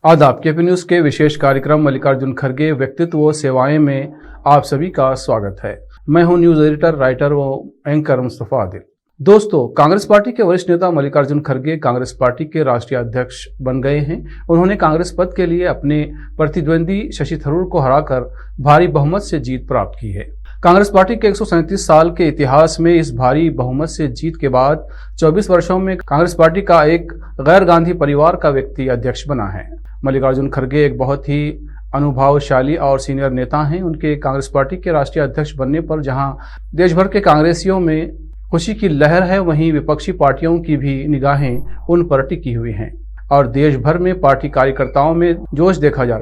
आदाब। KP news के विशेष कार्यक्रम मल्लिकार्जुन खड़गे व्यक्तित्व व सेवाएं में आप सभी का स्वागत है। मैं हूं न्यूज एडिटर, राइटर व एंकर मुस्तफा आदिल। दोस्तों, कांग्रेस पार्टी के वरिष्ठ नेता मल्लिकार्जुन खड़गे कांग्रेस पार्टी के राष्ट्रीय अध्यक्ष बन गए हैं। उन्होंने कांग्रेस पद के लिए अपने प्रतिद्वंदी शशि थरूर को हराकर भारी बहुमत से जीत प्राप्त की है। कांग्रेस पार्टी के 137 साल के इतिहास में इस भारी बहुमत से जीत के बाद 24 वर्षों में कांग्रेस पार्टी का एक गैर गांधी परिवार का व्यक्ति अध्यक्ष बना है। मल्लिकार्जुन खड़गे एक बहुत ही अनुभवशाली और सीनियर नेता हैं। उनके कांग्रेस पार्टी के राष्ट्रीय अध्यक्ष बनने पर जहां देश भर के कांग्रेसियों में खुशी की लहर है, वहीं विपक्षी पार्टियों की भी निगाहें उन पर टिकी हुई हैं और देश भर में पार्टी कार्यकर्ताओं में जोश देखा जा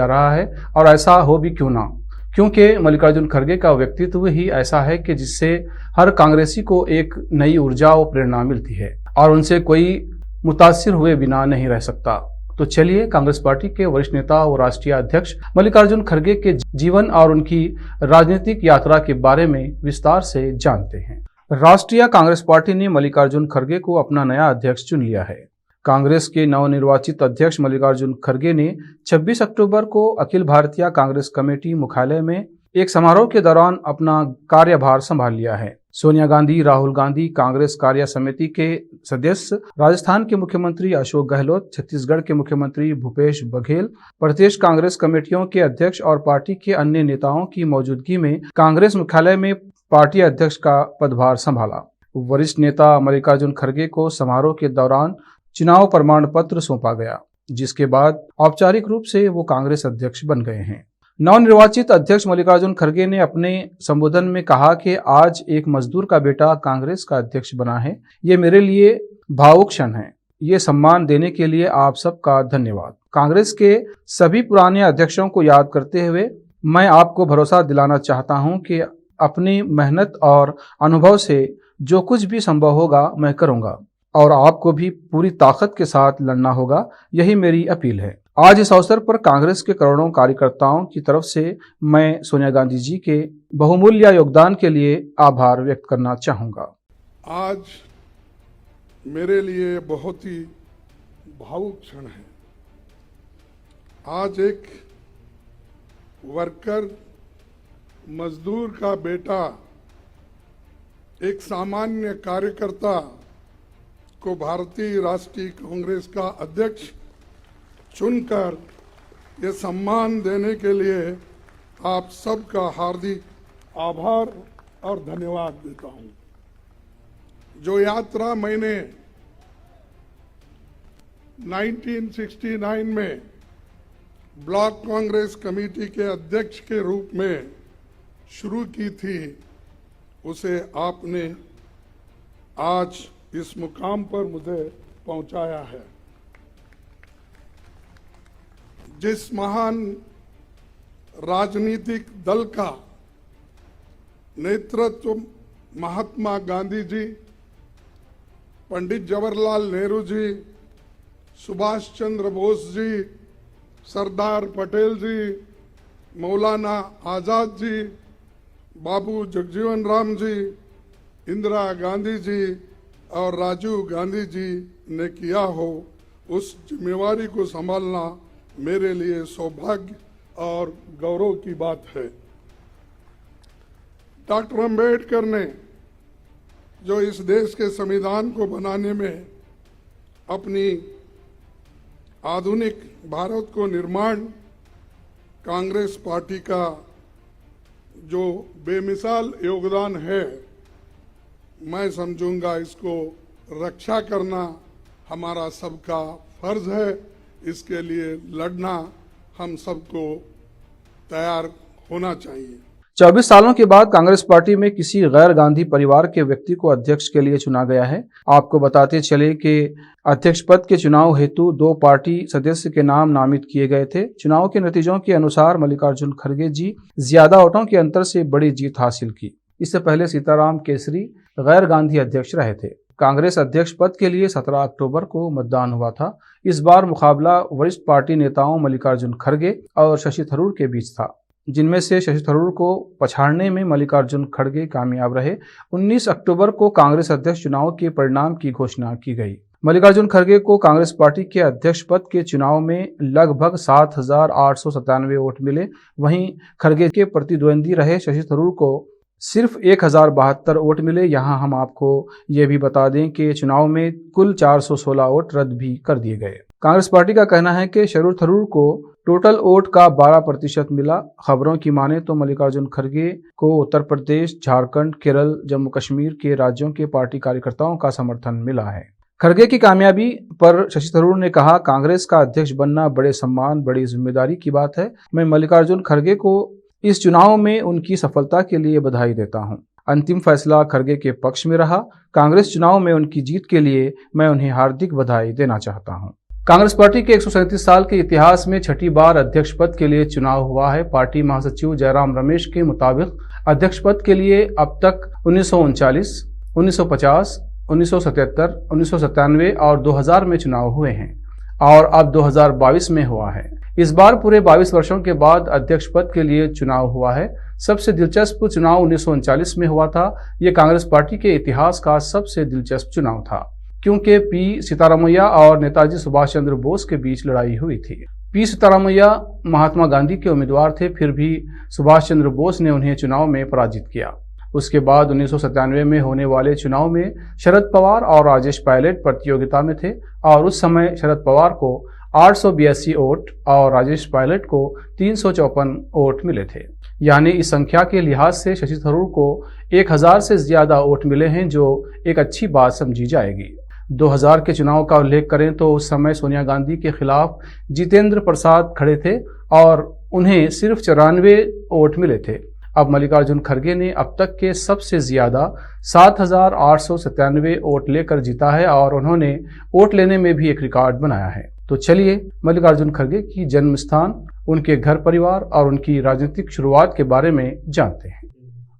रहा है। और ऐसा हो भी क्यों ना, क्योंकि मल्लिकार्जुन खड़गे का व्यक्तित्व ही ऐसा है कि जिससे हर कांग्रेसी को एक नई ऊर्जा और प्रेरणा मिलती है और उनसे कोई मुतासिर हुए बिना नहीं रह सकता। तो चलिए कांग्रेस पार्टी के वरिष्ठ नेता और राष्ट्रीय अध्यक्ष मल्लिकार्जुन खड़गे के जीवन और उनकी राजनीतिक यात्रा के बारे में विस्तार से जानते हैं। राष्ट्रीय कांग्रेस पार्टी ने मल्लिकार्जुन खड़गे को अपना नया अध्यक्ष चुन लिया है। कांग्रेस के नवनिर्वाचित अध्यक्ष मल्लिकार्जुन खड़गे ने 26 अक्टूबर को अखिल भारतीय कांग्रेस कमेटी मुख्यालय में एक समारोह के दौरान अपना कार्यभार संभाल लिया है। सोनिया गांधी, राहुल गांधी, कांग्रेस कार्य समिति के सदस्य, राजस्थान के मुख्यमंत्री अशोक गहलोत, छत्तीसगढ़ के मुख्यमंत्री भूपेश बघेल, प्रदेश कांग्रेस कमेटियों के अध्यक्ष और पार्टी के अन्य नेताओं की मौजूदगी में कांग्रेस मुख्यालय में पार्टी अध्यक्ष का पदभार संभाला। वरिष्ठ नेता मल्लिकार्जुन खड़गे को समारोह के दौरान चुनाव प्रमाण पत्र सौंपा गया, जिसके बाद औपचारिक रूप से वो कांग्रेस अध्यक्ष बन गए हैं। नवनिर्वाचित अध्यक्ष मल्लिकार्जुन खड़गे ने अपने संबोधन में कहा कि आज एक मजदूर का बेटा कांग्रेस का अध्यक्ष बना है। ये मेरे लिए भावुक क्षण है। ये सम्मान देने के लिए आप सबका धन्यवाद। कांग्रेस के सभी पुराने अध्यक्षों को याद करते हुए मैं आपको भरोसा दिलाना चाहता हूं कि अपनी मेहनत और अनुभव से जो कुछ भी संभव होगा मैं करूंगा और आपको भी पूरी ताकत के साथ लड़ना होगा। यही मेरी अपील है। आज इस अवसर पर कांग्रेस के करोड़ों कार्यकर्ताओं की तरफ से मैं सोनिया गांधी जी के बहुमूल्य योगदान के लिए आभार व्यक्त करना चाहूंगा। आज मेरे लिए बहुत ही भावुक क्षण है। आज एक वर्कर, मजदूर का बेटा, एक सामान्य कार्यकर्ता को भारतीय राष्ट्रीय कांग्रेस का अध्यक्ष चुनकर ये सम्मान देने के लिए आप सबका हार्दिक आभार और धन्यवाद देता हूं। जो यात्रा मैंने 1969 में ब्लॉक कांग्रेस कमेटी के अध्यक्ष के रूप में शुरू की थी, उसे आपने आज इस मुकाम पर मुझे पहुंचाया है। जिस महान राजनीतिक दल का नेतृत्व महात्मा गांधी जी, पंडित जवाहरलाल नेहरू जी, सुभाष चंद्र बोस जी, सरदार पटेल जी, मौलाना आजाद जी, बाबू जगजीवन राम जी, इंदिरा गांधी जी और राजीव गांधी जी ने किया हो, उस जिम्मेवारी को संभालना मेरे लिए सौभाग्य और गौरव की बात है। डॉक्टर अंबेडकर ने जो इस देश के संविधान को बनाने में अपनी आधुनिक भारत को निर्माण, कांग्रेस पार्टी का जो बेमिसाल योगदान है, मैं समझूंगा इसको रक्षा करना हमारा सबका फर्ज है। इसके लिए लड़ना हम सबको तैयार होना चाहिए। 24 सालों के बाद कांग्रेस पार्टी में किसी गैर गांधी परिवार के व्यक्ति को अध्यक्ष के लिए चुना गया है। आपको बताते चले कि अध्यक्ष पद के चुनाव हेतु 2 पार्टी सदस्य के नाम नामित किए गए थे। चुनाव के नतीजों के अनुसार मल्लिकार्जुन खड़गे जी ज्यादा वोटों के अंतर से बड़ी जीत हासिल की। इससे पहले सीताराम केसरी गैर गांधी अध्यक्ष रहे थे। कांग्रेस अध्यक्ष पद के लिए 17 अक्टूबर को मतदान हुआ था। इस बार मुकाबला वरिष्ठ पार्टी नेताओं मल्लिकार्जुन खड़गे और शशि थरूर के बीच था, जिनमें से शशि थरूर को पछाड़ने में मल्लिकार्जुन खड़गे कामयाब रहे। 19 अक्टूबर को कांग्रेस अध्यक्ष चुनाव के परिणाम की घोषणा की गई। मल्लिकार्जुन खड़गे को कांग्रेस पार्टी के अध्यक्ष पद के चुनाव में लगभग 7,897 वोट मिले। वहीं खड़गे के प्रतिद्वंदी रहे शशि थरूर को सिर्फ 1,072 वोट मिले। यहां हम आपको ये भी बता दें कि चुनाव में कुल 416 वोट रद्द भी कर दिए गए। कांग्रेस पार्टी का कहना है कि शशि थरूर को टोटल वोट का 12% मिला। खबरों की माने तो मल्लिकार्जुन खड़गे को उत्तर प्रदेश, झारखंड, केरल, जम्मू कश्मीर के राज्यों के पार्टी कार्यकर्ताओं का समर्थन मिला है। खड़गे की कामयाबी पर शशि थरूर ने कहा, कांग्रेस का अध्यक्ष बनना बड़े सम्मान, बड़ी जिम्मेदारी की बात है। मैं मल्लिकार्जुन खड़गे को इस चुनाव में उनकी सफलता के लिए बधाई देता हूं। अंतिम फैसला खड़गे के पक्ष में रहा। कांग्रेस चुनाव में उनकी जीत के लिए मैं उन्हें हार्दिक बधाई देना चाहता हूं। कांग्रेस पार्टी के 137 साल के इतिहास में छठी बार अध्यक्ष पद के लिए चुनाव हुआ है। पार्टी महासचिव जयराम रमेश के मुताबिक अध्यक्ष पद के लिए अब तक 1939, 1950, 1977, 1997 और 2000 में चुनाव हुए हैं और अब 2022 में हुआ है। इस बार पूरे 22 वर्षों के बाद अध्यक्ष पद के लिए चुनाव हुआ है। सबसे दिलचस्प चुनाव 1939 में हुआ था। ये कांग्रेस पार्टी के इतिहास का सबसे दिलचस्प चुनाव था, क्योंकि पी सीतारामैया और नेताजी सुभाष चंद्र बोस के बीच लड़ाई हुई थी। पी सीतारामैया महात्मा गांधी के उम्मीदवार थे, फिर भी सुभाष चंद्र बोस ने उन्हें चुनाव में पराजित किया। उसके बाद 1997 में होने वाले चुनाव में शरद पवार और राजेश पायलट प्रतियोगिता में थे और उस समय शरद पवार को 882 वोट और राजेश पायलट को 354 वोट मिले थे। यानी इस संख्या के लिहाज से शशि थरूर को 1000 से ज्यादा वोट मिले हैं, जो एक अच्छी बात समझी जाएगी। 2000 के चुनाव का उल्लेख करें तो उस समय सोनिया गांधी के खिलाफ जितेंद्र प्रसाद खड़े थे और उन्हें सिर्फ 94 वोट मिले थे। अब मल्लिकार्जुन खड़गे ने अब तक के सबसे ज्यादा 7,897 वोट लेकर जीता है और उन्होंने वोट लेने में भी एक रिकॉर्ड बनाया है। तो चलिए मल्लिकार्जुन खड़गे की जन्म स्थान, उनके घर परिवार और उनकी राजनीतिक शुरुआत के बारे में जानते हैं।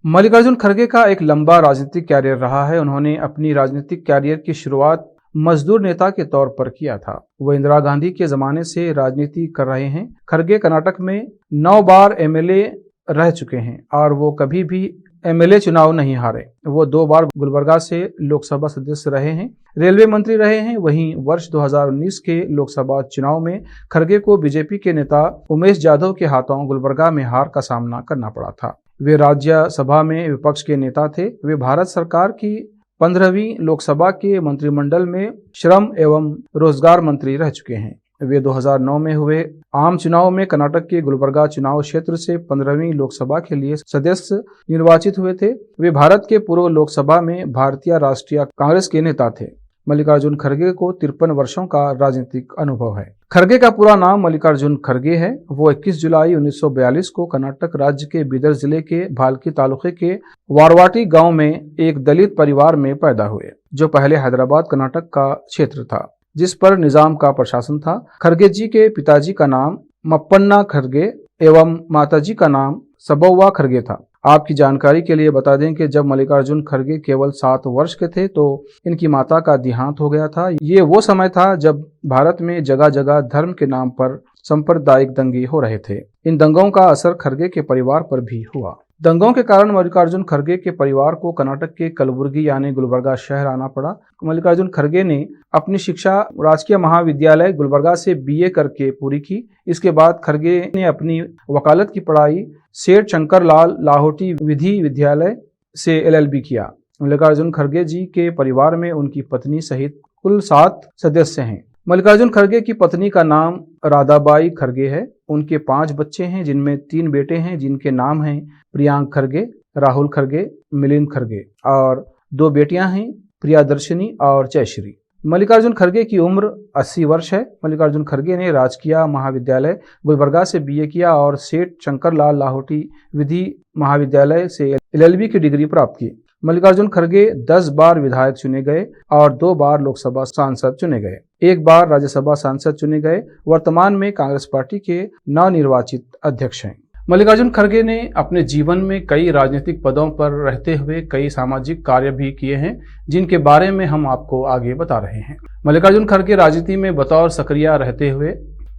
मल्लिकार्जुन खड़गे का एक लंबा राजनीतिक कैरियर रहा है। उन्होंने अपनी राजनीतिक कैरियर की शुरुआत मजदूर नेता के तौर पर किया था। वो इंदिरा गांधी के जमाने से राजनीति कर रहे हैं। खड़गे कर्नाटक में 9 बार एमएलए रह चुके हैं और वो कभी भी एमएलए चुनाव नहीं हारे। वो 2 बार गुलबर्गा से लोकसभा सदस्य रहे हैं, रेलवे मंत्री रहे हैं। वहीं वर्ष 2019 के लोकसभा चुनाव में खड़गे को बीजेपी के नेता उमेश जाधव के हाथों गुलबर्गा में हार का सामना करना पड़ा था। वे राज्यसभा में विपक्ष के नेता थे। वे भारत सरकार की 15वीं लोकसभा के मंत्रिमंडल में श्रम एवं रोजगार मंत्री रह चुके हैं। वे 2009 में हुए आम चुनाव में कर्नाटक के गुलबर्गा चुनाव क्षेत्र से 15वीं लोकसभा के लिए सदस्य निर्वाचित हुए थे। वे भारत के पूर्व लोकसभा में भारतीय राष्ट्रीय कांग्रेस के नेता थे। मल्लिकार्जुन खड़गे को 53 वर्षों का राजनीतिक अनुभव है। खड़गे का पूरा नाम मल्लिकार्जुन खड़गे है। वो 21 जुलाई 1942 को कर्नाटक राज्य के बीदर जिले के भाल्की तालुके के वारवाटी गांव में एक दलित परिवार में पैदा हुए, जो पहले हैदराबाद कर्नाटक का क्षेत्र था, जिस पर निजाम का प्रशासन था। खड़गे जी के पिताजी का नाम मप्पन्ना खड़गे एवं माताजी का नाम सबौवा खड़गे था। आपकी जानकारी के लिए बता दें कि जब मल्लिकार्जुन खड़गे केवल 7 वर्ष के थे तो इनकी माता का देहांत हो गया था। ये वो समय था जब भारत में जगह जगह धर्म के नाम पर सांप्रदायिक दंगे हो रहे थे। इन दंगों का असर खड़गे के परिवार पर भी हुआ। दंगों के कारण मल्लिकार्जुन खड़गे के परिवार को कर्नाटक के कलबुर्गी यानी गुलबर्गा शहर आना पड़ा। मल्लिकार्जुन खड़गे ने अपनी शिक्षा राजकीय महाविद्यालय गुलबर्गा से बीए करके पूरी की। इसके बाद खड़गे ने अपनी वकालत की पढ़ाई सेठ शंकर लाल लाहौटी विधि विद्यालय से LLB किया। मल्लिकार्जुन खड़गे जी के परिवार में उनकी पत्नी सहित कुल 7 सदस्य हैं। मल्लिकार्जुन खड़गे की पत्नी का नाम राधाबाई खड़गे है। उनके 5 बच्चे हैं, जिनमें 3 बेटे हैं जिनके नाम हैं प्रियांक खड़गे, राहुल खड़गे, मिलिंद खड़गे और 2 बेटियां हैं प्रियादर्शनी और जयश्री। मल्लिकार्जुन खड़गे की उम्र 80 वर्ष है। मल्लिकार्जुन खड़गे ने राजकीय महाविद्यालय गुलबर्गा से बीए किया और सेठ शंकरलाल लाहौटी विधि महाविद्यालय से LLB की डिग्री प्राप्त की। मल्लिकार्जुन खड़गे 10 बार विधायक चुने गए और 2 बार लोकसभा सांसद चुने गए, 1 बार राज्यसभा सांसद चुने गए। वर्तमान में कांग्रेस पार्टी के नवनिर्वाचित अध्यक्ष हैं। मल्लिकार्जुन खड़गे ने अपने जीवन में कई राजनीतिक पदों पर रहते हुए कई सामाजिक कार्य भी किए हैं, जिनके बारे में हम आपको आगे बता रहे हैं। मल्लिकार्जुन खड़गे राजनीति में बतौर सक्रिय रहते हुए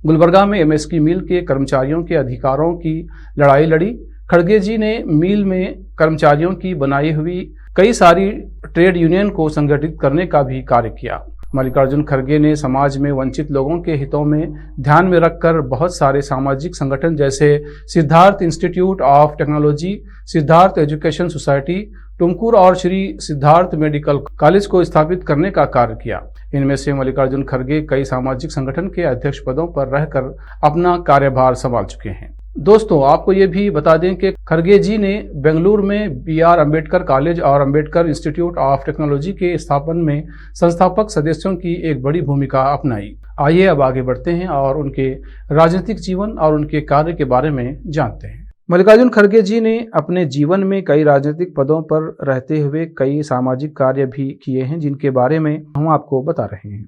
गुलबर्गा में MSK मिल के कर्मचारियों के अधिकारों की लड़ाई लड़ी। खड़गे जी ने मिल में कर्मचारियों की बनाई हुई कई सारी ट्रेड यूनियन को संगठित करने का भी कार्य किया। मल्लिकार्जुन खड़गे ने समाज में वंचित लोगों के हितों में ध्यान में रखकर बहुत सारे सामाजिक संगठन जैसे Siddharth institute of technology, Siddharth education society, Tumkur और श्री सिद्धार्थ मेडिकल कॉलेज को स्थापित करने का कार्य किया। इनमें से मल्लिकार्जुन खड़गे कई सामाजिक संगठन के अध्यक्ष पदों पर रहकर अपना कार्यभार संभाल चुके हैं। दोस्तों, आपको ये भी बता दें कि खड़गे जी ने बेंगलुरु में BR अम्बेडकर कॉलेज और अम्बेडकर इंस्टीट्यूट ऑफ टेक्नोलॉजी के स्थापन में संस्थापक सदस्यों की एक बड़ी भूमिका अपनाई। आइए अब आगे बढ़ते हैं और उनके राजनीतिक जीवन और उनके कार्य के बारे में जानते हैं। मल्लिकार्जुन खड़गे जी ने अपने जीवन में कई राजनीतिक पदों पर रहते हुए कई सामाजिक कार्य भी किए हैं, जिनके बारे में हम आपको बता रहे हैं।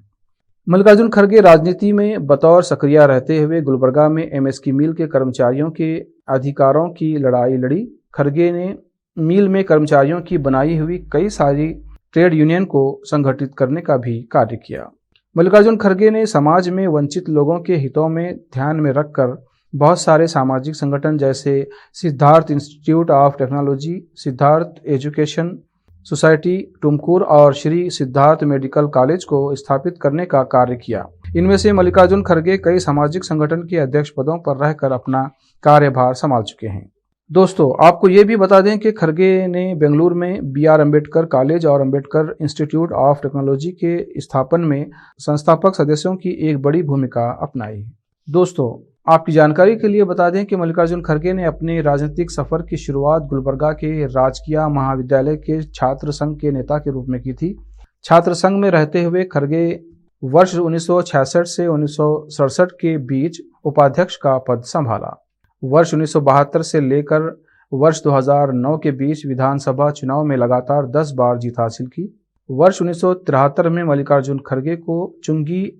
मल्लिकार्जुन खड़गे राजनीति में बतौर सक्रिय रहते हुए गुलबर्गा में MSK मिल के कर्मचारियों के अधिकारों की लड़ाई लड़ी। खड़गे ने मिल में कर्मचारियों की बनाई हुई कई सारी ट्रेड यूनियन को संगठित करने का भी कार्य किया। मल्लिकार्जुन खड़गे ने समाज में वंचित लोगों के हितों में ध्यान में रखकर बहुत सारे सामाजिक संगठन जैसे Siddharth institute of technology, Siddharth education society, Tumkur और श्री सिद्धार्थ मेडिकल कॉलेज को स्थापित करने का कार्य किया। इनमें से मल्लिकार्जुन खड़गे कई सामाजिक संगठन के अध्यक्ष पदों पर रहकर अपना कार्यभार संभाल चुके हैं। दोस्तों, आपको ये भी बता दें कि खड़गे ने बेंगलुरु में BR अम्बेडकर कॉलेज और अम्बेडकर इंस्टीट्यूट ऑफ टेक्नोलॉजी के स्थापन में संस्थापक सदस्यों की एक बड़ी भूमिका अपनाई। दोस्तों, आपकी जानकारी के लिए बता दें कि मल्लिकार्जुन खड़गे ने अपने राजनीतिक सफर की शुरुआत गुलबर्गा के राजकीय महाविद्यालय के छात्र संघ के नेता के रूप में की थी। छात्र संघ में रहते हुए खड़गे वर्ष 1966 से 1967 के बीच उपाध्यक्ष का पद संभाला। वर्ष 1972 से लेकर वर्ष 2009 के बीच विधानसभा चुनाव में लगातार 10 बार जीत हासिल की। वर्ष 1973 में मल्लिकार्जुन खड़गे को चुंगी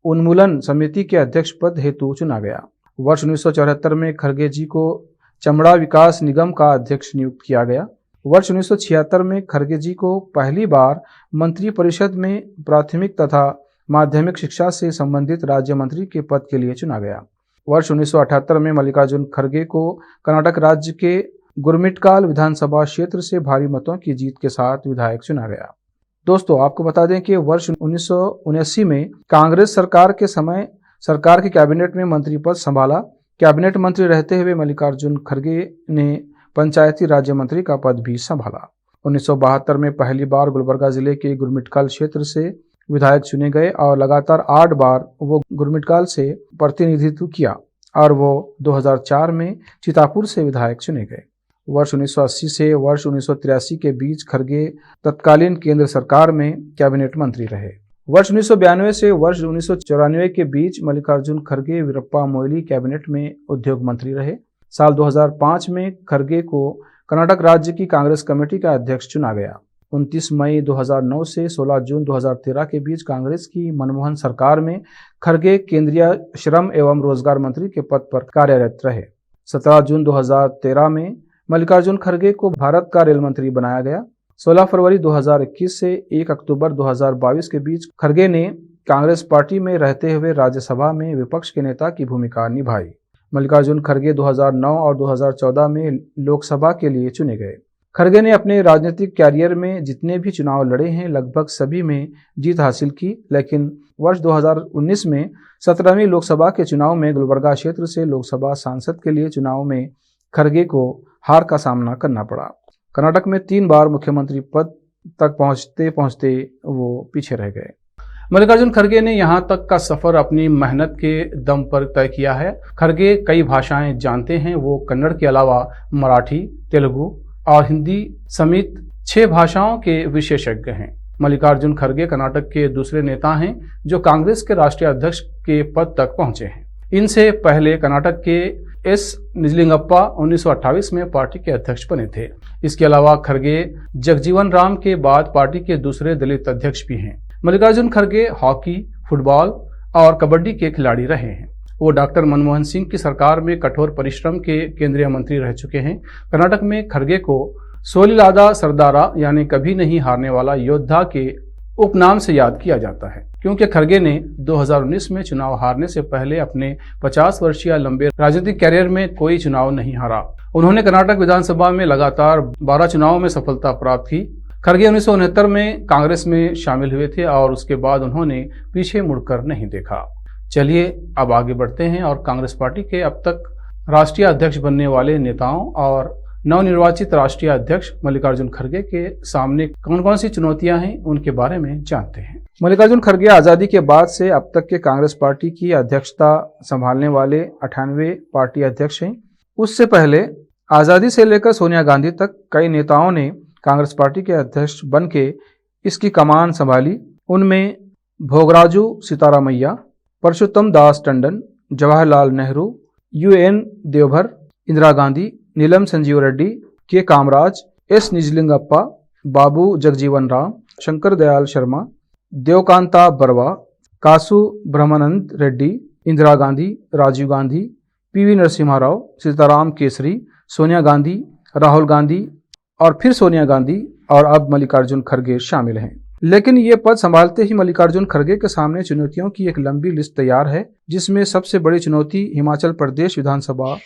उन्मूलन समिति के अध्यक्ष पद हेतु चुना गया। वर्ष 1974 में खड़गे जी को चमड़ा विकास निगम का अध्यक्ष नियुक्त किया गया। वर्ष 1976 में खड़गे जी को पहली बार मंत्रिपरिषद में प्राथमिक तथा माध्यमिक शिक्षा से संबंधित राज्य मंत्री के पद के लिए चुना गया। वर्ष 1978 में मल्लिकार्जुन खड़गे को कर्नाटक राज्य के गुरमिटकाल विधानसभा क्षेत्र से भारी मतों की जीत के साथ विधायक चुना गया। दोस्तों, आपको बता दें कि वर्ष 1979 में कांग्रेस सरकार के समय सरकार के कैबिनेट में मंत्री पद संभाला। कैबिनेट मंत्री रहते हुए मल्लिकार्जुन खड़गे ने पंचायती राज्य मंत्री का पद भी संभाला। 1972 में पहली बार गुलबर्गा जिले के गुरमिटकाल क्षेत्र से विधायक चुने गए और लगातार 8 बार वो गुरमिटकाल से प्रतिनिधित्व किया और वो 2004 में चितापुर से विधायक चुने गए। वर्ष 1980 से वर्ष 1983 के बीच खड़गे तत्कालीन केंद्र सरकार में कैबिनेट मंत्री रहे। वर्ष 1992 से वर्ष 1994 के बीच मल्लिकार्जुन खड़गे वीरप्पा मोइली कैबिनेट में उद्योग मंत्री रहे। साल 2005 में खड़गे को कर्नाटक राज्य की कांग्रेस कमेटी का अध्यक्ष चुना गया। 29 मई 2009 से 16 जून 2013 के बीच कांग्रेस की मनमोहन सरकार में खड़गे केंद्रीय श्रम एवं रोजगार मंत्री के पद पर कार्यरत रहे। 17 जून 2013 में मल्लिकार्जुन खड़गे को भारत का रेल मंत्री बनाया गया। 16 फरवरी 2021 से 1 अक्टूबर 2022 के बीच खड़गे ने कांग्रेस पार्टी में रहते हुए राज्यसभा में विपक्ष के नेता की भूमिका निभाई। मल्लिकार्जुन खड़गे 2009 और 2014 में लोकसभा के लिए चुने गए। खड़गे ने अपने राजनीतिक कैरियर में जितने भी चुनाव लड़े हैं लगभग सभी में जीत हासिल की, लेकिन वर्ष 2019 में 17वीं लोकसभा के चुनाव में गुलबर्गा क्षेत्र से लोकसभा सांसद के लिए चुनाव में खड़गे को हार का सामना करना पड़ा। कर्नाटक में 3 बार मुख्यमंत्री पद तक पहुंचते पहुंचते वो पीछे रह गए। मल्लिकार्जुन खड़गे ने यहाँ तक का सफर अपनी मेहनत के दम पर तय किया है। खड़गे कई भाषाएं जानते हैं। वो कन्नड़ के अलावा मराठी, तेलुगु और हिंदी समेत 6 भाषाओं के विशेषज्ञ हैं। मल्लिकार्जुन खड़गे कर्नाटक के दूसरे नेता हैं जो कांग्रेस के राष्ट्रीय अध्यक्ष के पद तक पहुंचे हैं। इनसे पहले कर्नाटक के S निजलिंगप्पा 1928 में पार्टी के अध्यक्ष बने थे। इसके अलावा खड़गे जगजीवन राम के बाद पार्टी के दूसरे दलित अध्यक्ष भी हैं। मल्लिकार्जुन खड़गे हॉकी, फुटबॉल और कबड्डी के खिलाड़ी रहे हैं। वो डॉक्टर मनमोहन सिंह की सरकार में कठोर परिश्रम के केंद्रीय मंत्री रह चुके हैं। कर्नाटक में खड़गे को सोलिलादा सरदारा यानी कभी नहीं हारने वाला योद्धा के उपनाम से याद किया जाता है, क्योंकि खड़गे ने 2019 में चुनाव हारने से पहले अपने 50 वर्षीय लंबे राजनीतिक कैरियर में कोई चुनाव नहीं हारा। उन्होंने कर्नाटक विधानसभा में लगातार 12 चुनावों में सफलता प्राप्त की। खरगे 1969 में कांग्रेस में शामिल हुए थे और उसके बाद उन्होंने पीछे मुड़कर नहीं देखा। चलिए अब आगे बढ़ते हैं और कांग्रेस पार्टी के अब तक राष्ट्रीय अध्यक्ष बनने वाले नेताओं और नवनिर्वाचित राष्ट्रीय अध्यक्ष मल्लिकार्जुन खरगे के सामने कौन कौन सी चुनौतियां हैं उनके बारे में जानते हैं। मल्लिकार्जुन खरगे आज़ादी के बाद से अब तक के कांग्रेस पार्टी की अध्यक्षता संभालने वाले 98वें पार्टी अध्यक्ष हैं। उससे पहले आज़ादी से लेकर सोनिया गांधी तक कई नेताओं ने कांग्रेस पार्टी के अध्यक्ष बन के इसकी कमान संभाली। उनमें भोगराजू सीतारामैया, परशुत्तम दास टंडन, जवाहरलाल नेहरू, UN देवभर, इंदिरा गांधी, नीलम संजीव रेड्डी, के कामराज, S निजलिंगप्पा, बाबू जगजीवन राम, शंकर दयाल शर्मा, देवकांता बरवा, कासु ब्रह्मानंद रेड्डी, इंदिरा गांधी, राजीव गांधी, PV नरसिम्हा राव, सीताराम केसरी, सोनिया गांधी, राहुल गांधी और फिर सोनिया गांधी और अब मल्लिकार्जुन खरगे शामिल हैं। लेकिन ये पद संभालते ही मल्लिकार्जुन खरगे के सामने चुनौतियों की एक लंबी लिस्ट तैयार है, जिसमें सबसे बड़ी चुनौती हिमाचल प्रदेश विधानसभा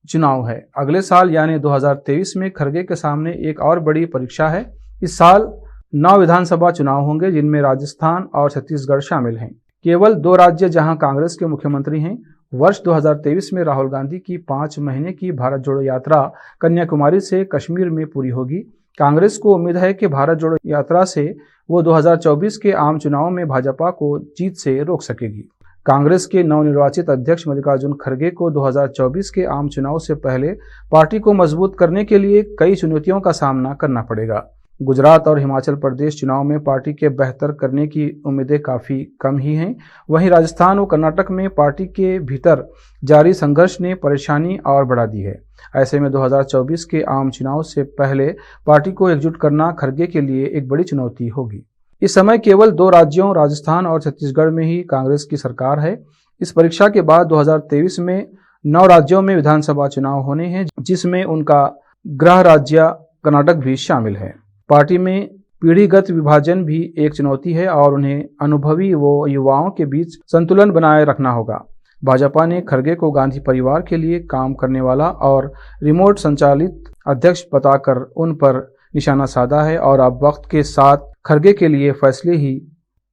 चुनाव है। अगले साल यानी 2023 में खरगे के सामने एक और बड़ी परीक्षा है। इस साल 9 विधानसभा चुनाव होंगे, जिनमें राजस्थान और छत्तीसगढ़ शामिल हैं। केवल 2 राज्य जहां कांग्रेस के मुख्यमंत्री हैं। वर्ष 2023 में राहुल गांधी की 5 महीने की भारत जोड़ो यात्रा कन्याकुमारी से कश्मीर में पूरी होगी। कांग्रेस को उम्मीद है कि भारत जोड़ो यात्रा से वो 2024 के आम चुनाव में भाजपा को जीत से रोक सकेगी। कांग्रेस के नवनिर्वाचित अध्यक्ष मल्लिकार्जुन खरगे को 2024 के आम चुनाव से पहले पार्टी को मजबूत करने के लिए कई चुनौतियों का सामना करना पड़ेगा। गुजरात और हिमाचल प्रदेश चुनाव में पार्टी के बेहतर करने की उम्मीदें काफ़ी कम ही हैं। वहीं राजस्थान और कर्नाटक में पार्टी के भीतर जारी संघर्ष ने परेशानी और बढ़ा दी है। ऐसे में 2024 के आम चुनाव से पहले पार्टी को एकजुट करना खरगे के लिए एक बड़ी चुनौती होगी। इस समय केवल 2 राज्यों राजस्थान और छत्तीसगढ़ में ही कांग्रेस की सरकार है। इस परीक्षा के बाद 2023 में 9 राज्यों में विधानसभा चुनाव होने हैं, जिसमें उनका गृह राज्य कर्नाटक भी शामिल है। पार्टी में पीढ़ीगत विभाजन भी एक चुनौती है और उन्हें अनुभवी व युवाओं के बीच संतुलन बनाए रखना होगा। भाजपा ने खरगे को गांधी परिवार के लिए काम करने वाला और रिमोट संचालित अध्यक्ष बताकर उन पर निशाना साधा है और अब वक्त के साथ खरगे के लिए फैसले ही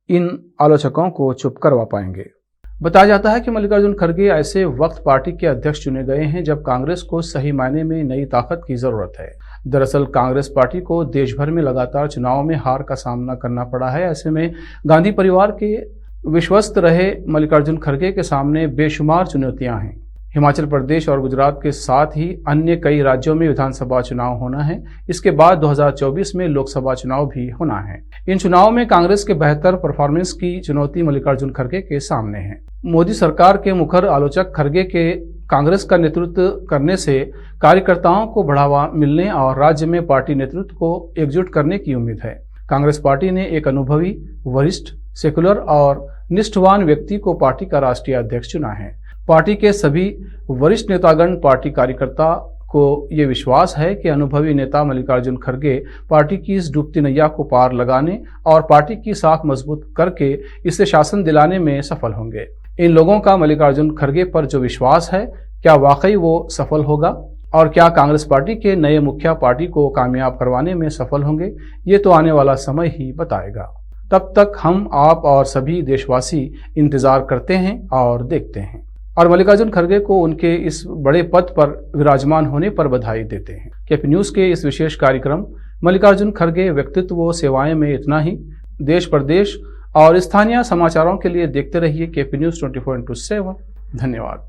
इन आलोचकों को चुप करवा पाएंगे। बताया जाता है कि मल्लिकार्जुन खरगे ऐसे वक्त पार्टी के अध्यक्ष चुने गए हैं जब कांग्रेस को सही मायने में नई ताकत की जरूरत है। दरअसल कांग्रेस पार्टी को देश भर में लगातार चुनाव में हार का सामना करना पड़ा है। ऐसे में गांधी परिवार के विश्वस्त रहे मल्लिकार्जुन खरगे के सामने बेशुमार चुनौतियां हैं। हिमाचल प्रदेश और गुजरात के साथ ही अन्य कई राज्यों में विधानसभा चुनाव होना है। इसके बाद 2024 में लोकसभा चुनाव भी होना है। इन चुनाव में कांग्रेस के बेहतर परफॉर्मेंस की चुनौती मल्लिकार्जुन खरगे के सामने है। मोदी सरकार के मुखर आलोचक खरगे के कांग्रेस का नेतृत्व करने से कार्यकर्ताओं को बढ़ावा मिलने और राज्य में पार्टी नेतृत्व को एकजुट करने की उम्मीद है। कांग्रेस पार्टी ने एक अनुभवी, वरिष्ठ, सेकुलर और निष्ठावान व्यक्ति को पार्टी का राष्ट्रीय अध्यक्ष चुना है। पार्टी के सभी वरिष्ठ नेतागण पार्टी कार्यकर्ता को ये विश्वास है कि अनुभवी नेता मल्लिकार्जुन खरगे पार्टी की इस डूबती नैया को पार लगाने और पार्टी की साख मजबूत करके इसे शासन दिलाने में सफल होंगे। इन लोगों का मल्लिकार्जुन खरगे पर जो विश्वास है, क्या वाकई वो सफल होगा और क्या कांग्रेस पार्टी के नए मुखिया पार्टी को कामयाब करवाने में सफल होंगे, ये तो आने वाला समय ही बताएगा। तब तक हम, आप और सभी देशवासी इंतजार करते हैं और देखते हैं और मल्लिकार्जुन खरगे को उनके इस बड़े पद पर विराजमान होने पर बधाई देते हैं। केपी न्यूज़ के इस विशेष कार्यक्रम मल्लिकार्जुन खरगे व्यक्तित्व व सेवाएं में इतना ही। देश प्रदेश और स्थानीय समाचारों के लिए देखते रहिए केपी न्यूज़ 24/7। धन्यवाद।